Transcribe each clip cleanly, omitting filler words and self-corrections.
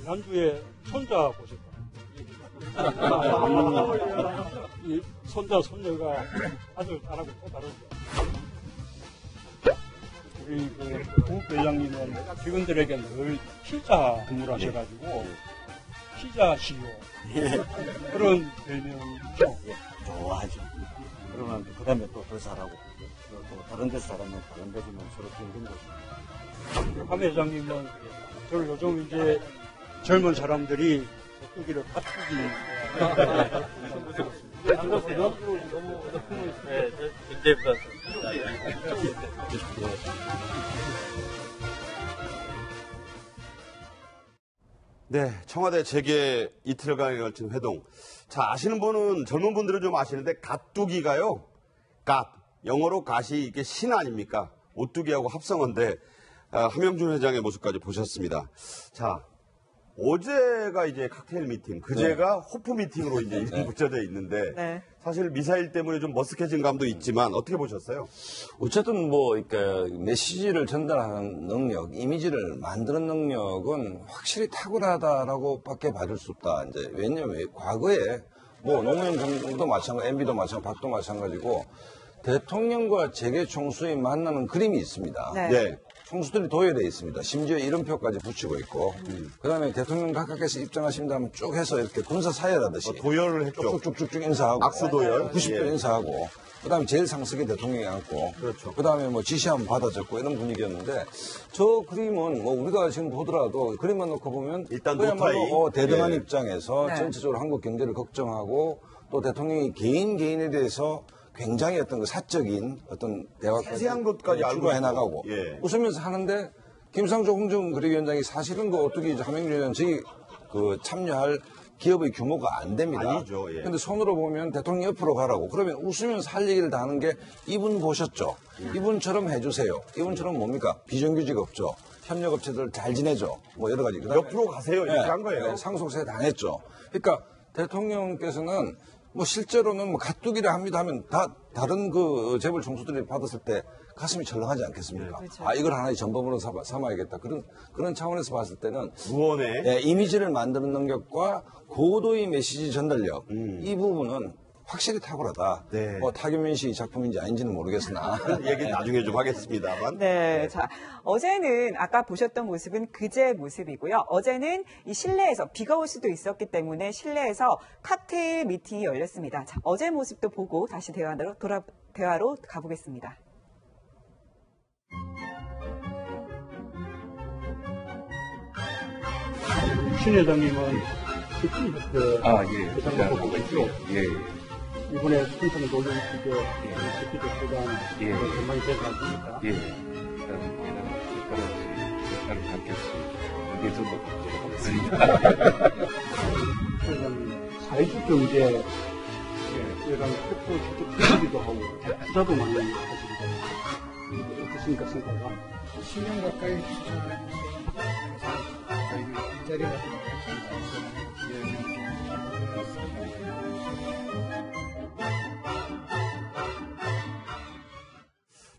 지난주에 손자 보셨다. 이 손자, 손녀가 아들, 딸하고 또 다르죠. 우리 부회장님은 직원들에게 늘 피자 근무하셔가지고 피자 CEO 그런 별명이죠. 좋아하죠. 그러면 그 다음에 또 더 잘하고 또 다른 데서 잘하면 다른 데서는 서로 힘든 거죠. 함 회장님은 저를 요즘 이제 젊은 사람들이 깍두기를 깍두기 굉장히 부럽습니다. 네, 청와대 재개 이틀간에 걸친 회동. 자, 아시는 분은 젊은 분들은 좀 아시는데 갓두기가요. 갓 영어로 갓이 이게 신 아닙니까? 오뚜기하고 합성어인데 함영준 회장의 모습까지 보셨습니다. 자, 어제가 이제 칵테일 미팅, 그제가 호프 미팅으로 이제 이름이 붙여져 있는데 사실 미사일 때문에 좀 머쓱해진 감도 있지만 어떻게 보셨어요? 어쨌든 그러니까 메시지를 전달하는 능력, 이미지를 만드는 능력은 확실히 탁월하다라고밖에 봐줄 수 없다. 이제 왜냐면 과거에 노무현 정부도 마찬가지, MB도 마찬가지, 박도 마찬가지고 대통령과 재계 총수의 만나는 그림이 있습니다. 네. 총수들이 도열되어 있습니다. 심지어 이름표까지 붙이고 있고, 그 다음에 대통령 각각께서 입장하신다면 쭉 해서 이렇게 군사 사열하듯이 도열을 했죠. 쭉쭉쭉 인사하고, 악수 도열, 90분 인사하고, 그 다음에 제일 상석에 대통령이 앉고, 그렇죠. 그 다음에 지시하면 받아 적고 이런 분위기였는데, 저 그림은 우리가 지금 보더라도 그림만 놓고 보면 일단 그야말로 대등한 예. 입장에서 전체적으로 한국 경제를 걱정하고 또 대통령이 개인에 대해서 굉장히 사적인 대화 세세한 것까지 알고 추가해 나가고 예. 웃으면서 하는데 김상조 홍정그리위원장이 사실은 어떻게 함영준 위원 저희 참여할 기업의 규모가 안 됩니다. 아니죠. 예. 근데 손으로 보면 대통령 옆으로 가라고 그러면 웃으면서 할 얘기를 다 하는 게 이분 보셨죠? 이분처럼 해주세요. 이분처럼 뭡니까? 비정규직 없죠. 협력업체들 잘 지내죠. 여러 가지. 옆으로 가세요. 이렇게 한 거예요. 네, 상속세 당했죠. 그러니까 대통령께서는 실제로는 가뚜기를 합니다 하면 다른 재벌 총수들이 받았을 때 가슴이 철렁하지 않겠습니까? 그렇죠. 이걸 하나의 전범으로 삼아야겠다. 그런 차원에서 봤을 때는 무언의 이미지를 만드는 능력과 고도의 메시지 전달력 이 부분은 확실히 탁월하다. 네. 타규민 씨 작품인지 아닌지는 모르겠으나 얘기 나중에 좀 하겠습니다만. 네, 자, 어제는 아까 보셨던 모습은 그제 모습이고요. 어제는 이 실내에서 비가 올 수도 있었기 때문에 실내에서 칵테일 미팅이 열렸습니다. 자, 어제 모습도 보고 다시 대화로 가보겠습니다. 신 회장님은 예. 보고 있죠. 예. 이번에 순천 노동시대 스피드 수단 정말 되지 않습니까? 예. 일단 국가를 갖겠습니다. 어디서도 걱정하겠습니다. 회장님, 사회적 경제, 이런 국도 지적 기기도 하고, 투자도 많이 하시고, 어떻습니까, 생각가? 10년 가까이 추천하면서 일자리가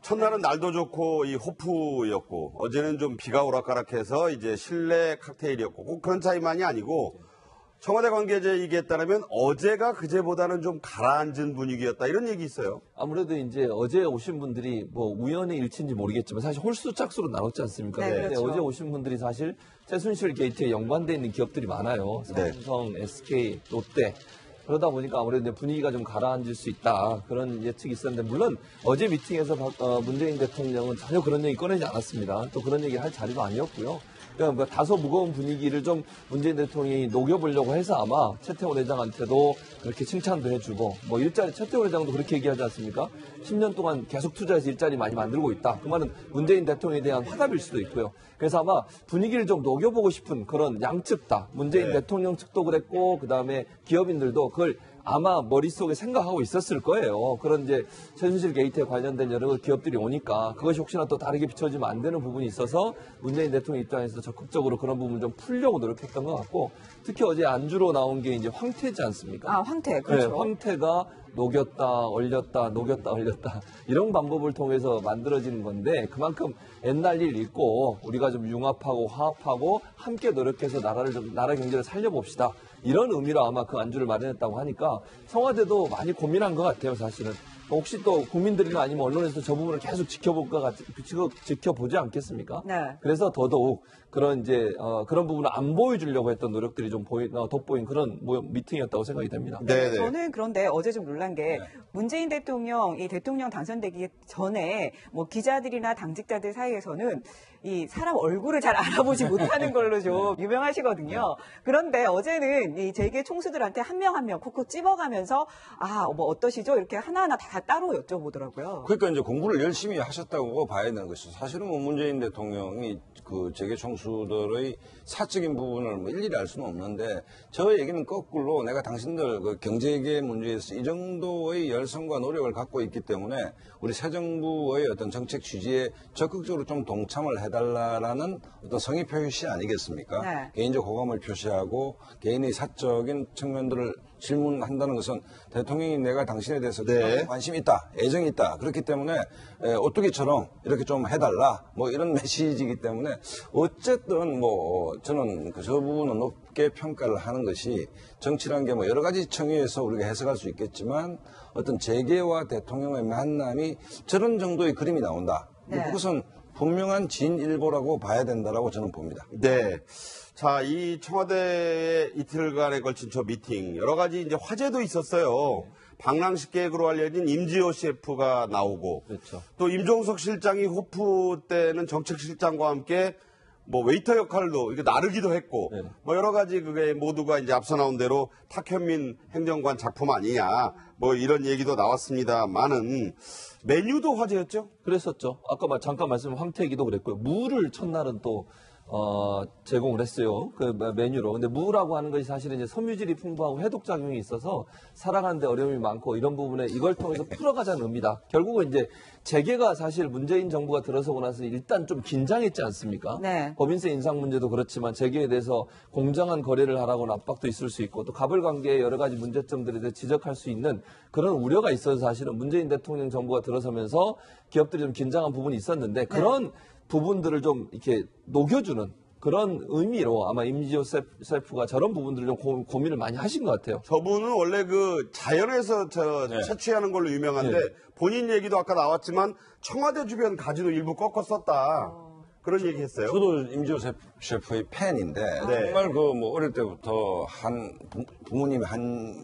첫날은 날도 좋고 이 호프였고 어제는 좀 비가 오락가락해서 이제 실내 칵테일이었고 꼭 그런 차이만이 아니고 청와대 관계자 얘기에 따르면 어제가 그제보다는 좀 가라앉은 분위기였다 이런 얘기 있어요. 아무래도 이제 어제 오신 분들이 우연의 일치인지 모르겠지만 사실 홀수 짝수로 나눴지 않습니까? 네, 그렇죠. 어제 오신 분들이 사실 최순실 게이트에 연관돼 있는 기업들이 많아요. 네. 삼성, SK, 롯데. 그러다 보니까 아무래도 분위기가 좀 가라앉을 수 있다. 그런 예측이 있었는데, 물론 어제 미팅에서 문재인 대통령은 전혀 그런 얘기 꺼내지 않았습니다. 또 그런 얘기 할 자리도 아니었고요. 그러니까 다소 무거운 분위기를 좀 문재인 대통령이 녹여보려고 해서 아마 최태원 회장한테도 그렇게 칭찬도 해주고, 최태원 회장도 그렇게 얘기하지 않습니까? 10년 동안 계속 투자해서 일자리 많이 만들고 있다. 그 말은 문재인 대통령에 대한 화답일 수도 있고요. 그래서 아마 분위기를 좀 녹여보고 싶은 그런 양측 다, 문재인 대통령 측도 그랬고, 그 다음에 기업인들도 그걸 아마 머릿속에 생각하고 있었을 거예요. 그런 이제 최순실 게이트에 관련된 여러 기업들이 오니까 그것이 혹시나 또 다르게 비춰지면 안 되는 부분이 있어서 문재인 대통령 입장에서 적극적으로 그런 부분을 좀 풀려고 노력했던 것 같고, 특히 어제 안주로 나온 게 이제 황태지 않습니까? 황태, 그렇죠. 네, 황태가 녹였다, 얼렸다, 녹였다, 얼렸다 이런 방법을 통해서 만들어지는 건데 그만큼 옛날 일 잊고 우리가 좀 융합하고 화합하고 함께 노력해서 나라 경제를 살려봅시다. 이런 의미로 아마 그 안주를 마련했다고 하니까 청와대도 많이 고민한 것 같아요, 사실은. 혹시 또 국민들이나 아니면 언론에서 저 부분을 계속 지켜보지 않겠습니까? 네. 그래서 더더욱 그런 그런 부분을 안 보여주려고 했던 노력들이 좀 돋보인 그런 미팅이었다고 생각이 됩니다. 네네. 저는 그런데 어제 좀 놀란 게 문재인 대통령, 이 대통령 당선되기 전에 뭐 기자들이나 당직자들 사이에서는 이 사람 얼굴을 잘 알아보지 못하는 걸로 좀 유명하시거든요. 그런데 어제는 이 재계 총수들한테 한 명 한 명 콕콕 찝어가면서 뭐 어떠시죠? 이렇게 하나하나 다 따로 여쭤보더라고요. 그러니까 이제 공부를 열심히 하셨다고 봐야 되는 것이죠. 사실은 뭐 문재인 대통령이 그 재계 총수들의 사적인 부분을 뭐 일일이 알 수는 없는데 저 얘기는 거꾸로 내가 당신들 그 경제계 문제에서 이 정도의 열성과 노력을 갖고 있기 때문에 우리 새 정부의 어떤 정책 취지에 적극적으로 좀 동참을 해달라라는 어떤 성의 표시 아니겠습니까? 네. 개인적 호감을 표시하고 개인의 사적인 측면들을 질문한다는 것은 대통령이 내가 당신에 대해서 관심이 있다, 애정이 있다. 그렇기 때문에 오뚜기처럼 이렇게 좀 해달라. 뭐 이런 메시지이기 때문에 어쨌든 뭐 저는 저 부분은 높게 평가를 하는 것이 정치란 게 뭐 여러 가지 청위에서 우리가 해석할 수 있겠지만 어떤 재계와 대통령의 만남이 저런 정도의 그림이 나온다. 네. 그것은 분명한 진일보라고 봐야 된다라고 저는 봅니다. 네. 자, 이 청와대의 이틀간에 걸친 저 미팅, 여러 가지 이제 화제도 있었어요. 방랑식 계획으로 알려진 임지호 셰프가 나오고, 그렇죠. 또 임종석 실장이 호프 때는 정책실장과 함께 뭐 웨이터 역할도 이렇게 나르기도 했고, 네. 뭐 여러 가지 그게 모두가 이제 앞서 나온 대로 탁현민 행정관 작품 아니냐, 뭐 이런 얘기도 나왔습니다만은 메뉴도 화제였죠? 그랬었죠. 아까 잠깐 말씀한 황태기도 그랬고요. 무를 첫날은 또 제공을 했어요. 그 메뉴로. 근데 무라고 하는 것이 사실은 이제 섬유질이 풍부하고 해독작용이 있어서 살아가는데 어려움이 많고 이런 부분에 이걸 통해서 풀어가자는 의미다. 결국은 이제 재계가 사실 문재인 정부가 들어서고 나서 일단 좀 긴장했지 않습니까? 네. 법인세 인상 문제도 그렇지만 재계에 대해서 공정한 거래를 하라고는 압박도 있을 수 있고 또 가불관계의 여러 가지 문제점들에 대해 지적할 수 있는 그런 우려가 있어서 사실은 문재인 대통령 정부가 들어서면서 기업들이 좀 긴장한 부분이 있었는데 그런 부분들을 좀 이렇게 녹여주는 그런 의미로 아마 임지호 셰프가 저런 부분들을 좀 고민을 많이 하신 것 같아요. 저분은 원래 그 자연에서 채취하는 걸로 유명한데 본인 얘기도 아까 나왔지만 청와대 주변 가지도 일부 꺾어 썼다. 그런 얘기 했어요. 저도 임지호 셰프의 팬인데 정말 그 뭐 어릴 때부터 부모님이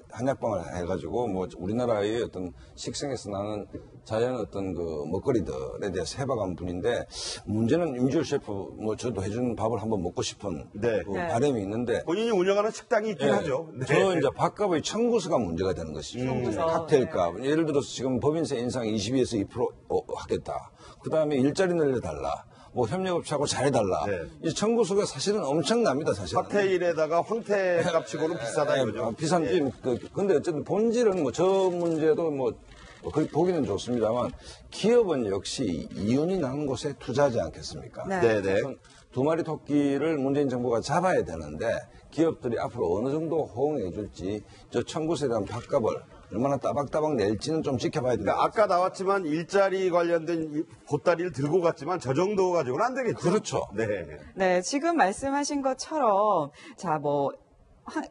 한약방을 해가지고 뭐 우리나라의 어떤 식생에서 나는 자연 어떤 그 먹거리들에 대해서 해박한 분인데 문제는 임지호 셰프 뭐 저도 해준 밥을 한번 먹고 싶은 그 바람이 있는데 본인이 운영하는 식당이 있긴 하죠. 저 이제 밥값의 청구서가 문제가 되는 것이죠. 칵테일값. 예를 들어서 지금 법인세 인상 22에서 2% 하겠다. 그 다음에 일자리 늘려달라. 뭐 협력업체하고 잘해달라. 이 청구서가 사실은 엄청납니다, 사실은. 칵테일에다가 황태 값치고는 비싸다 이거죠. 비싼지. 근데 어쨌든 본질은 뭐 저 문제도 뭐 보기는 좋습니다만 기업은 역시 이윤이 나는 곳에 투자하지 않겠습니까? 네네. 두 마리 토끼를 문재인 정부가 잡아야 되는데 기업들이 앞으로 어느 정도 호응해 줄지 저 청구서에 대한 밥값을 얼마나 따박따박 낼지는 좀 지켜봐야 됩니다. 아까 나왔지만 일자리 관련된 보따리를 들고 갔지만 저 정도 가지고는 안 되겠죠. 그렇죠. 네, 지금 말씀하신 것처럼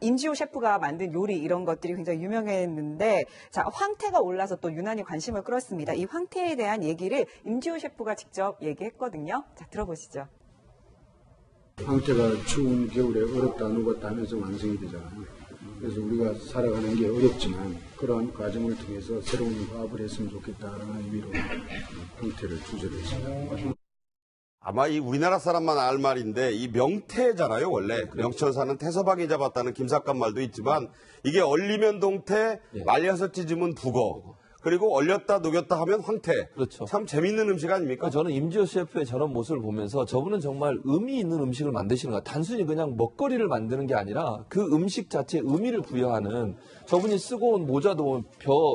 임지호 셰프가 만든 요리 이런 것들이 굉장히 유명했는데 황태가 올라서 또 유난히 관심을 끌었습니다. 이 황태에 대한 얘기를 임지호 셰프가 직접 얘기했거든요. 자, 들어보시죠. 황태가 추운 겨울에 어렵다 누웠다 하면서 완성이 되잖아요. 그래서 우리가 살아가는 게 어렵지만 그러한 과정을 통해서 새로운 화합을 했으면 좋겠다라는 의미로 황태를 주제를 했습니다. 아마 이 우리나라 사람만 알 말인데 이 명태잖아요 원래. 명천 사는 태서방이 잡았다는 김삿갓 말도 있지만 이게 얼리면 동태, 말려서 찢으면 북어. 그리고 얼렸다 녹였다 하면 황태. 그렇죠. 참 재밌는 음식 아닙니까? 그러니까 저는 임지호 셰프의 저런 모습을 보면서 저분은 정말 의미 있는 음식을 만드시는 거야. 단순히 그냥 먹거리를 만드는 게 아니라 그 음식 자체에 의미를 부여하는 저분이 쓰고 온 모자도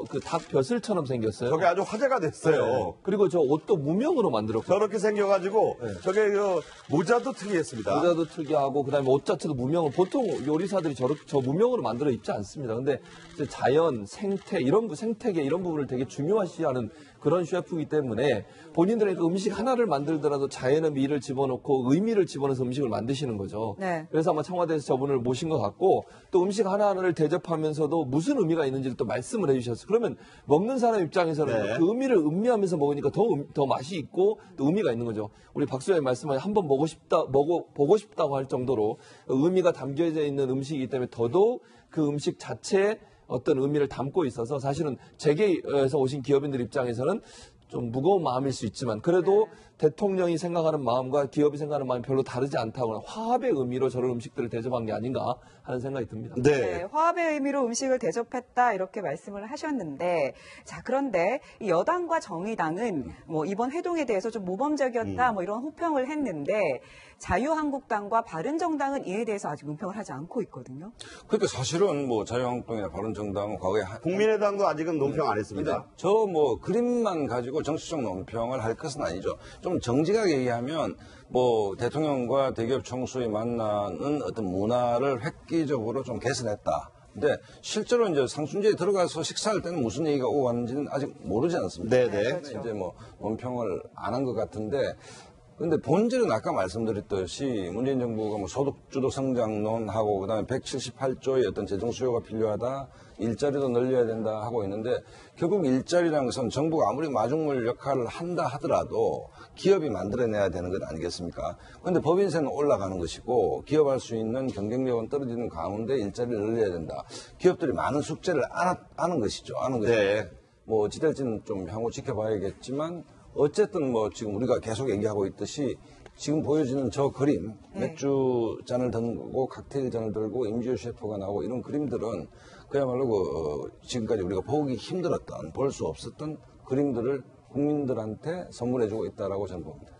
그 닭 벼슬처럼 생겼어요. 저게 아주 화제가 됐어요. 네. 그리고 저 옷도 무명으로 만들었고. 저렇게 생겨가지고 저게 그 모자도 특이했습니다. 모자도 특이하고 그다음에 옷 자체도 무명을 보통 요리사들이 저 무명으로 만들어 입지 않습니다. 근데 이제 자연, 생태 생태계 이런 부분을 되게 중요시하는 그런 셰프이기 때문에 본인들의 그 음식 하나를 만들더라도 자연의 미를 집어넣고 의미를 집어넣어서 음식을 만드시는 거죠. 네. 그래서 아마 청와대에서 저분을 모신 것 같고 또 음식 하나를 대접하면서도 무슨 의미가 있는지를 또 말씀을 해주셨어요. 그러면 먹는 사람 입장에서는 네. 그 의미를 음미하면서 먹으니까 더 맛이 있고 또 의미가 있는 거죠. 우리 박수현의 말씀하신 한번 보고 싶다고 할 정도로 의미가 담겨져 있는 음식이기 때문에 더더욱 그 음식 자체에 어떤 의미를 담고 있어서 사실은 재계에서 오신 기업인들 입장에서는 좀 무거운 마음일 수 있지만 그래도 대통령이 생각하는 마음과 기업이 생각하는 마음이 별로 다르지 않다거나 화합의 의미로 저런 음식들을 대접한 게 아닌가 하는 생각이 듭니다. 네, 화합의 의미로 음식을 대접했다 이렇게 말씀을 하셨는데 자 그런데 이 여당과 정의당은 뭐 이번 회동에 대해서 좀 모범적이었다 뭐 이런 호평을 했는데 자유한국당과 바른정당은 이에 대해서 아직 논평을 하지 않고 있거든요. 그러니까 사실은 뭐 자유한국당이나 바른정당은 과거에 국민의당도 아직은 논평 안 했습니다. 저 뭐 그림만 가지고 정치적 논평을 할 것은 아니죠. 좀 정직하게 얘기하면 뭐 대통령과 대기업 총수의 만나는 어떤 문화를 획기적으로 좀 개선했다. 근데 실제로 이제 상순제에 들어가서 식사할 때는 무슨 얘기가 오고 갔는지는 아직 모르지 않습니까? 네네. 그렇죠. 이제 뭐 논평을 안 한 것 같은데 근데 본질은 아까 말씀드렸듯이 문재인 정부가 뭐 소득주도 성장론하고 그다음에 178조의 어떤 재정 수요가 필요하다, 일자리도 늘려야 된다 하고 있는데 결국 일자리라는 것은 정부가 아무리 마중물 역할을 한다 하더라도 기업이 만들어내야 되는 것 아니겠습니까? 그런데 법인세는 올라가는 것이고 기업할 수 있는 경쟁력은 떨어지는 가운데 일자리를 늘려야 된다. 기업들이 많은 숙제를 아는 것이죠. 아는 것이죠. 네. 뭐 어찌될지는 좀 향후 지켜봐야겠지만 어쨌든 뭐 지금 우리가 계속 얘기하고 있듯이 지금 보여지는 저 그림, 맥주 잔을 들고 칵테일 잔을 들고 임지호 셰프가 나오고 이런 그림들은 그야말로 지금까지 우리가 보기 힘들었던, 볼 수 없었던 그림들을 국민들한테 선물해주고 있다라고 저는 봅니다.